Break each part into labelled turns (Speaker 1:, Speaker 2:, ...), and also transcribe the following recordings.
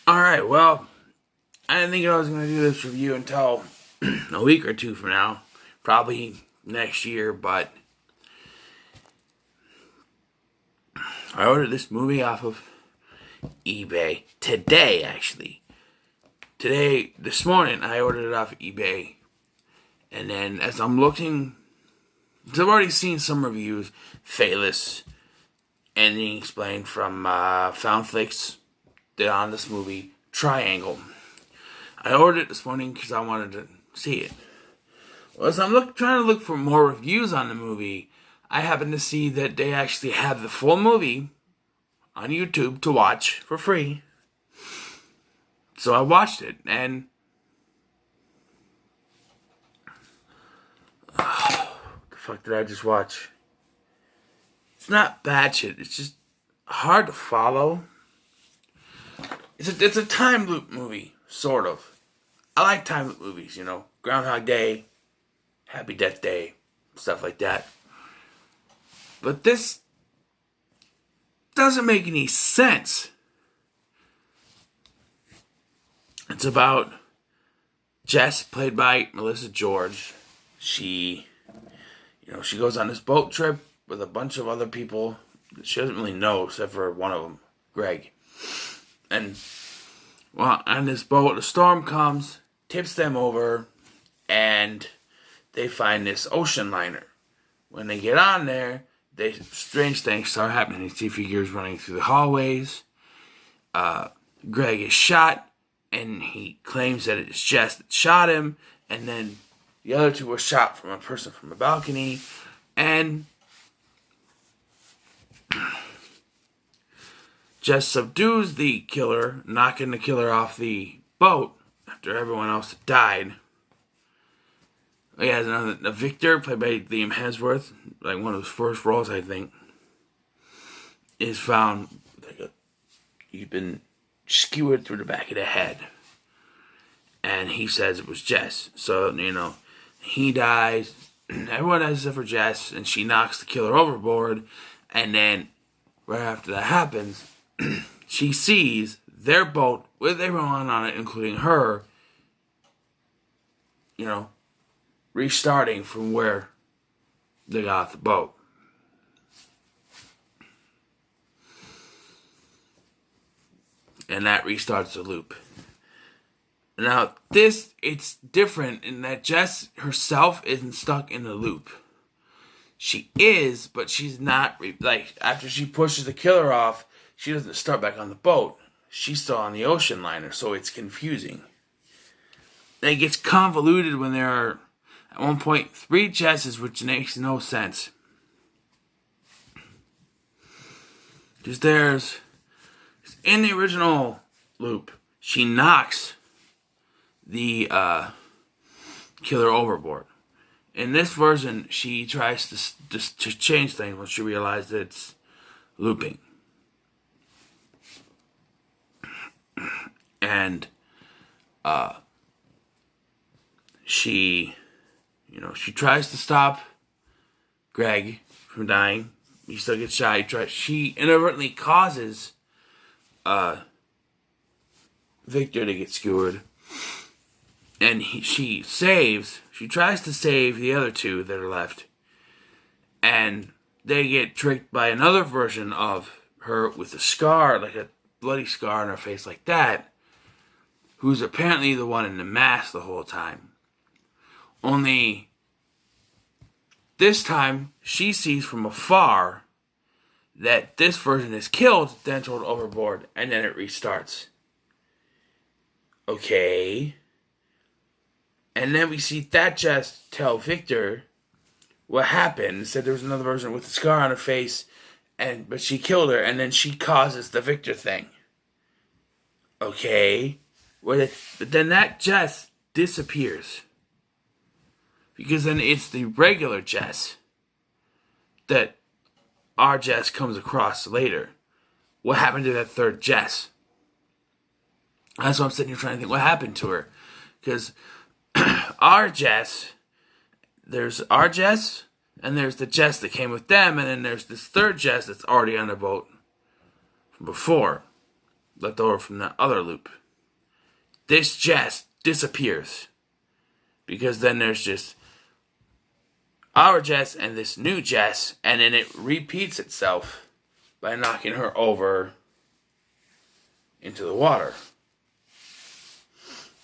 Speaker 1: Alright, well, I didn't think I was going to do this review until a week or two from now. Probably next year, but I ordered this movie off of eBay today, actually. This morning, I ordered it off of eBay. And then as I'm looking, because I've already seen some reviews, Faithless, Ending Explained from Foundflix, did on this movie, Triangle. I ordered it this morning because I wanted to see it. Well, as I'm trying to look for more reviews on the movie, I happen to see that they actually have the full movie on YouTube to watch for free. So I watched it, and what the fuck did I just watch? It's not bad shit. It's just hard to follow. It's a time loop movie, sort of. I like time loop movies, Groundhog Day, Happy Death Day, stuff like that. But this doesn't make any sense. It's about Jess, played by Melissa George. She goes on this boat trip with a bunch of other people that she doesn't really know, except for one of them, Greg. And, well, on this boat, a storm comes, tips them over, and they find this ocean liner. When they get on there, strange things start happening. They see figures running through the hallways. Greg is shot, and he claims that it's Jess that shot him, and then the other two were shot from a person from a balcony, and Jess subdues the killer, knocking the killer off the boat after everyone else had died. He has a Victor, played by Liam Hemsworth, like one of his first roles, I think, is found. He's been skewered through the back of the head. And he says it was Jess. So, he dies. Everyone dies except for Jess. And she knocks the killer overboard. And then, right after that happens, she sees their boat with everyone on it, including her, restarting from where they got off the boat. And that restarts the loop. Now, it's different in that Jess herself isn't stuck in the loop. She is, but she's not, after she pushes the killer off, she doesn't start back on the boat. She's still on the ocean liner, so it's confusing. And it gets convoluted when there are, at one point, 3 Jesses, which makes no sense. Because there's, in the original loop, she knocks the killer overboard. In this version, she tries to change things when she realizes that it's looping. And she tries to stop Greg from dying. He still gets shot. She inadvertently causes Victor to get skewered. And she tries to save the other 2 that are left. And they get tricked by another version of her with a scar, like a bloody scar on her face like that, who's apparently the one in the mask the whole time. Only, this time, she sees from afar that this version is killed, then thrown overboard, and then it restarts. Okay. And then we see that Jess tell Victor what happened. Said there was another version with a scar on her face, but she killed her, and then she causes the Victor thing. Okay. But then that Jess disappears. Because then it's the regular Jess that our Jess comes across later. What happened to that third Jess? That's what I'm sitting here trying to think. What happened to her? Because our Jess, there's our Jess, and there's the Jess that came with them, and then there's this third Jess that's already on the boat from before. left over from that other loop. This Jess disappears. Because then there's just our Jess and this new Jess, and then it repeats itself by knocking her over into the water.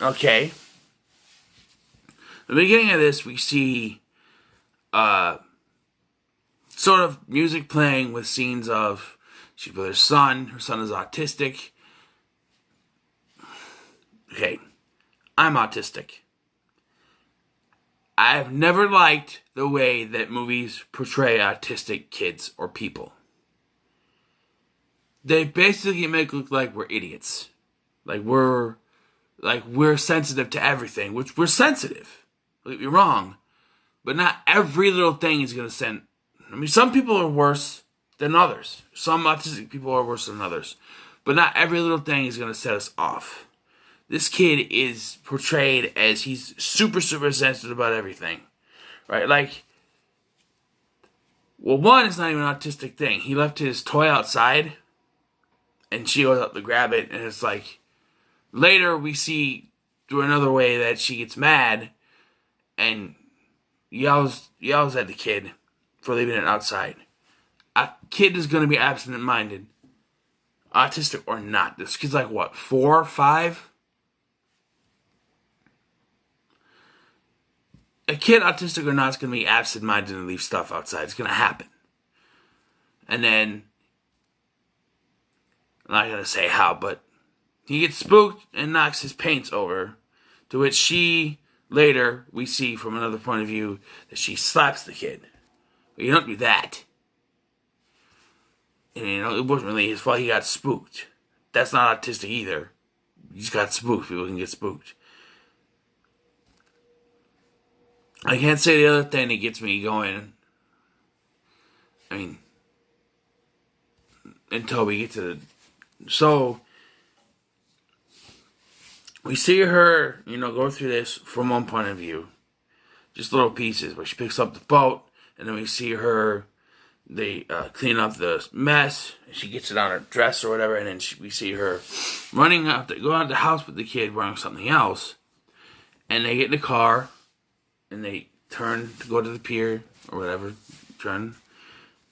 Speaker 1: Okay. The beginning of this, we see sort of music playing with scenes of she's with her son. Her son is autistic. Okay. I'm autistic. I've never liked the way that movies portray autistic kids or people. They basically make it look like we're idiots. Like we're sensitive to everything, which we're sensitive. Don't get me wrong. But not every little thing is going to send... I mean, some people are worse than others. Some autistic people are worse than others. But not every little thing is going to set us off. This kid is portrayed as he's super, super sensitive about everything. Right? Like, well, one, it's not even an autistic thing. He left his toy outside, and she goes up to grab it, and it's like, later we see through another way that she gets mad and yells at the kid for leaving it outside. A kid is going to be absent-minded, autistic or not. This kid's like, what, 4, 5? A kid, autistic or not, is going to be absent-minded and leave stuff outside. It's going to happen. And then, I'm not going to say how, but he gets spooked and knocks his paints over, to which she, later, we see from another point of view, that she slaps the kid. But you don't do that. And, it wasn't really his fault. He got spooked. That's not autistic either. He just got spooked. People can get spooked. I can't say the other thing that gets me going. I mean, until we get to the... So, we see her, go through this from one point of view. Just little pieces where she picks up the boat, and then we see her, they clean up the mess, and she gets it on her dress or whatever, and then we see her running out, go out the house with the kid wearing something else, and they get in the car, and they turn to go to the pier, or whatever,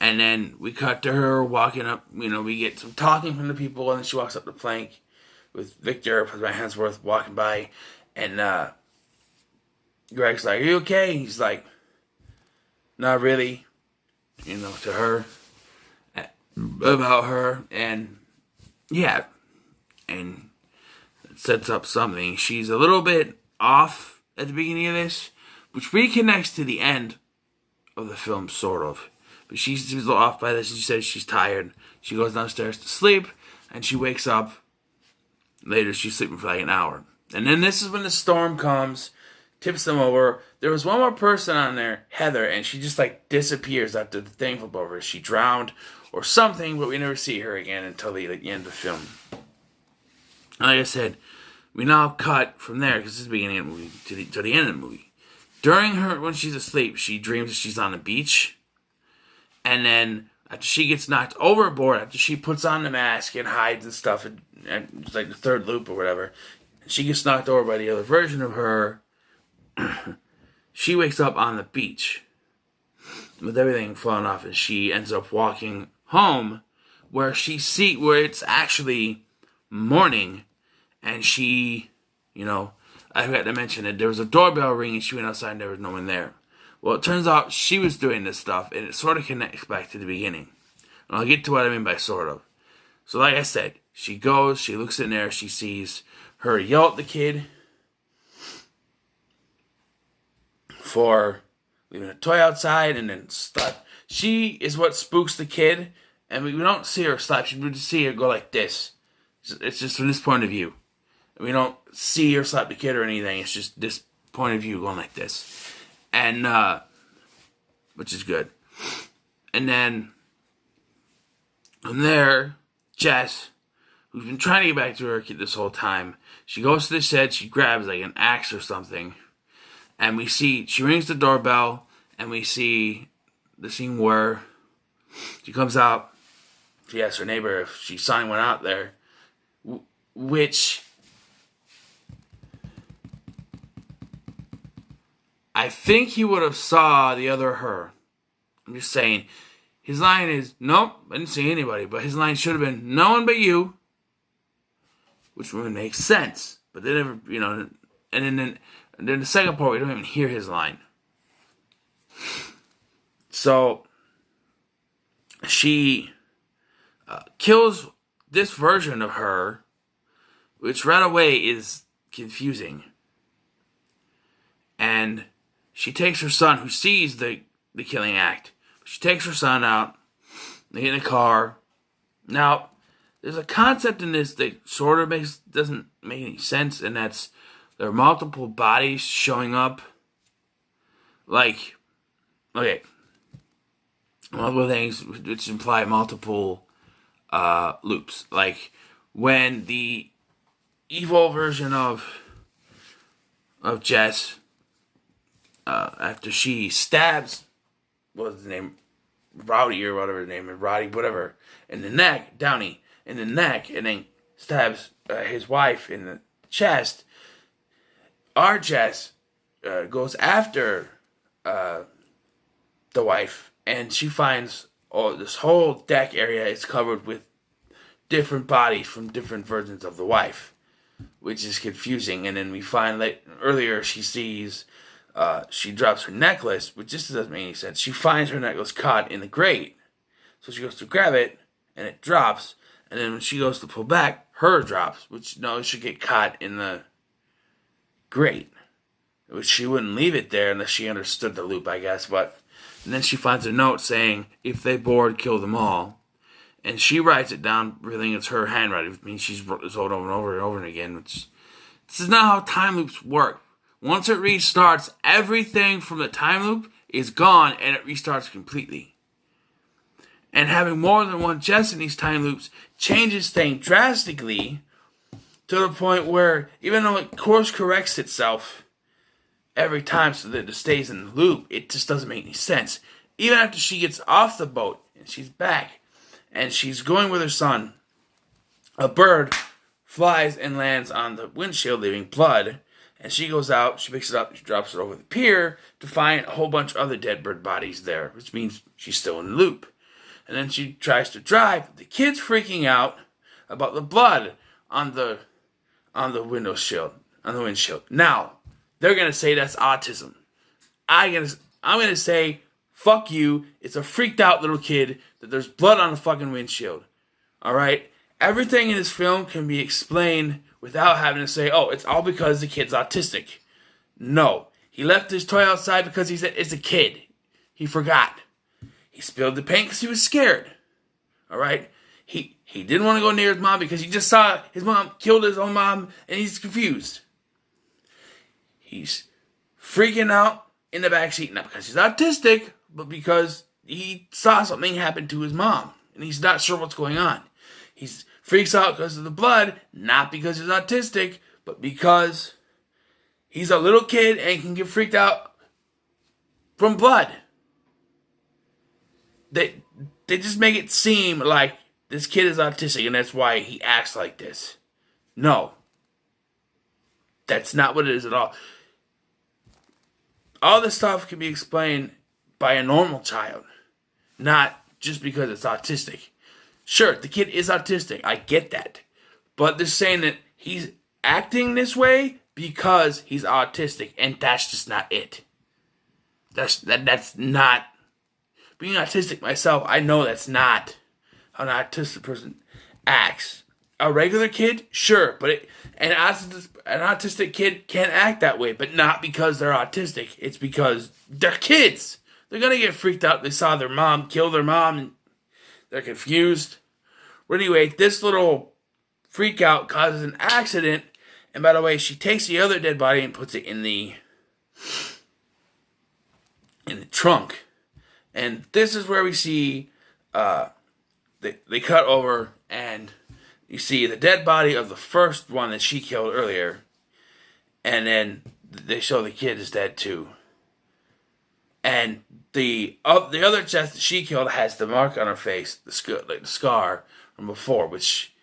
Speaker 1: and then we cut to her walking up, we get some talking from the people, and then she walks up the plank with Victor, President Hemsworth, walking by, and Greg's like, "Are you okay?" He's like, "Not really," to her, about her, and yeah, and it sets up something. She's a little bit off at the beginning of this, which reconnects to the end of the film, sort of. But she's a little off by this, and she says she's tired. She goes downstairs to sleep, and she wakes up. Later, she's sleeping for like an hour. And then this is when the storm comes, tips them over. There was one more person on there, Heather, and she just like disappears after the thing flipped over. She drowned or something, but we never see her again until the end of the film. Like I said, we now cut from there, because this is the beginning of the movie, to the end of the movie. When she's asleep, she dreams that she's on the beach. And then, after she gets knocked overboard, after she puts on the mask and hides and stuff, and it's like the third loop or whatever, and she gets knocked over by the other version of her, she wakes up on the beach with everything falling off, and she ends up walking home where it's actually morning, and she, I forgot to mention that there was a doorbell ringing, she went outside and there was no one there. Well, it turns out she was doing this stuff, and it sort of connects back to the beginning. And I'll get to what I mean by sort of. So like I said, she goes, she looks in there, she sees her yell at the kid for leaving a toy outside, and then slap. She is what spooks the kid, and we don't see her slap, we just see her go like this. It's just from this point of view. We don't see her slap the kid or anything, it's just this point of view going like this. And, which is good. And then, from there, Jess, who's been trying to get back to her kid this whole time, she goes to the shed, she grabs like an axe or something, and we see, she rings the doorbell, and we see the scene where she comes out, she asks her neighbor if she saw anyone out there. which I think he would have saw the other her. I'm just saying. His line is, nope, I didn't see anybody. But his line should have been, no one but you. Which would make sense. But they never, and then the second part, we don't even hear his line. So, she kills this version of her, which right away is confusing. And she takes her son, who sees the killing act. She takes her son out. They get in a car. Now, there's a concept in this that sort of doesn't make any sense, and that's there are multiple bodies showing up. Like, okay, multiple things which imply multiple loops. Like when the evil version of Jess, after she stabs, what was his name, Rowdy or whatever his name is, Roddy, whatever, in the neck, Downey, in the neck, and then stabs his wife in the chest. Our Jess goes after the wife, and she finds this whole deck area is covered with different bodies from different versions of the wife, which is confusing. And then we find earlier she sees, she drops her necklace, which just doesn't make any sense. She finds her necklace caught in the grate, so she goes to grab it, and it drops. And then when she goes to pull back, her drops, which no, it should get caught in the grate. Which she wouldn't leave it there unless she understood the loop, I guess. But and then she finds a note saying, "If they board, kill them all." And she writes it down, revealing it's her handwriting. Which means she's wrote this over and over and over again. Which this is not how time loops work. Once it restarts, everything from the time loop is gone, and it restarts completely. And having more than one Jess in these time loops changes things drastically to the point where, even though it course corrects itself every time so that it stays in the loop, it just doesn't make any sense. Even after she gets off the boat and she's back and she's going with her son, a bird flies and lands on the windshield, leaving blood. And she goes out, she picks it up, she drops it over the pier to find a whole bunch of other dead bird bodies there, which means she's still in the loop. And then she tries to drive. The kid's freaking out about the blood on the windshield. Now, they're gonna say that's autism. I'm gonna say, fuck you. It's a freaked out little kid that there's blood on the fucking windshield. All right. Everything in this film can be explained without having to say, oh, it's all because the kid's autistic. No, he left his toy outside because he said it's a kid. He forgot. He spilled the paint because he was scared. All right? He didn't want to go near his mom because he just saw his mom killed his own mom and he's confused. He's freaking out in the backseat, not because he's autistic, but because he saw something happen to his mom and he's not sure what's going on. He freaks out because of the blood, not because he's autistic, but because he's a little kid and can get freaked out from blood. They just make it seem like this kid is autistic and that's why he acts like this. No. That's not what it is at all. All this stuff can be explained by a normal child, not just because it's autistic. Sure, the kid is autistic. I get that. But they're saying that he's acting this way because he's autistic, and that's just not it. That's not... Being autistic myself, I know that's not how an autistic person acts. A regular kid, sure, but an autistic kid can act that way, but not because they're autistic. It's because they're kids. They're gonna get freaked out. They saw their mom kill their mom, and they're confused. But anyway, this little freak out causes an accident, and by the way, she takes the other dead body and puts it in the trunk. And this is where we see, they cut over, and you see the dead body of the first one that she killed earlier, and then they show the kid is dead too. And the other Jess that she killed has the mark on her face, the scar from before, which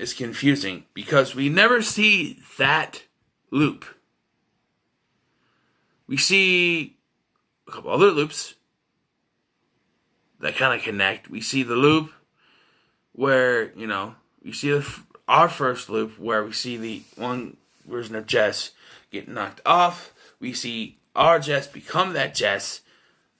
Speaker 1: is confusing because we never see that loop. We see a couple other loops that kind of connect. We see the loop where, we see our first loop where we see the one version of Jess get knocked off. We see our Jess become that Jess.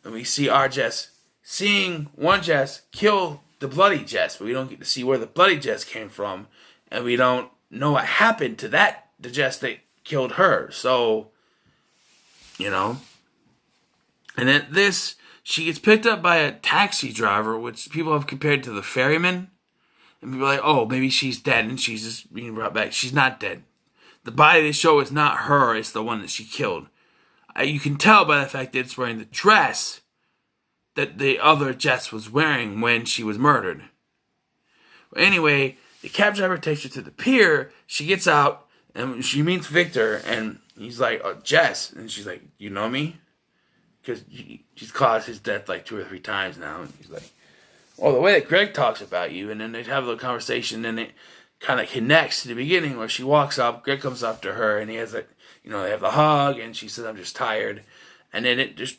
Speaker 1: And we see our Jess seeing one Jess kill the bloody Jess. But we don't get to see where the bloody Jess came from. And we don't know what happened to the Jess that killed her. So, And then she gets picked up by a taxi driver, which people have compared to the ferryman. And people are like, oh, maybe she's dead and she's just being brought back. She's not dead. The body they show is not her. It's the one that she killed. You can tell by the fact that it's wearing the dress that the other Jess was wearing when she was murdered. But anyway, the cab driver takes her to the pier. She gets out and she meets Victor. And he's like, oh, Jess. And she's like, you know me? Because she's caused his death like 2 or 3 times now. And he's like, well, the way that Greg talks about you. And then they have a little conversation. And it kind of connects to the beginning where she walks up. Greg comes up to her. And he has they have the hug. And she says, I'm just tired. And then it just,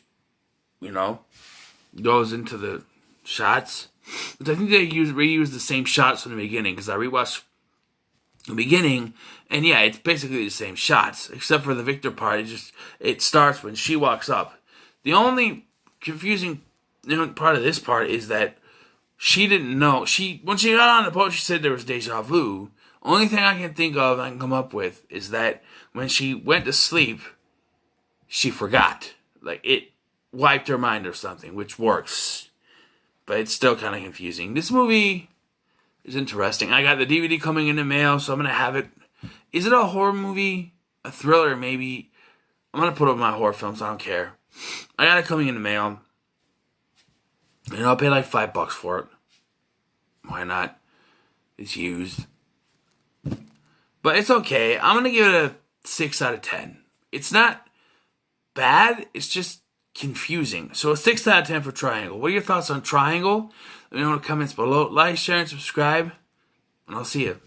Speaker 1: goes into the shots. But I think they reuse the same shots from the beginning. Because I rewatched the beginning. And yeah, it's basically the same shots. Except for the Victor part. It starts when she walks up. The only confusing part of this part is that she didn't know. When she got on the boat, she said there was deja vu. Only thing I can think of, I can come up with, is that when she went to sleep, she forgot. Like, it wiped her mind or something, which works. But it's still kind of confusing. This movie is interesting. I got the DVD coming in the mail, so I'm going to have it. Is it a horror movie? A thriller, maybe? I'm going to put it with my horror films. I don't care. I got it coming in the mail. And I'll pay like $5 for it. Why not? It's used. But it's okay. I'm going to give it a 6 out of 10. It's not bad. It's just confusing. So a 6 out of 10 for Triangle. What are your thoughts on Triangle? Let me know in the comments below. Like, share, and subscribe. And I'll see you.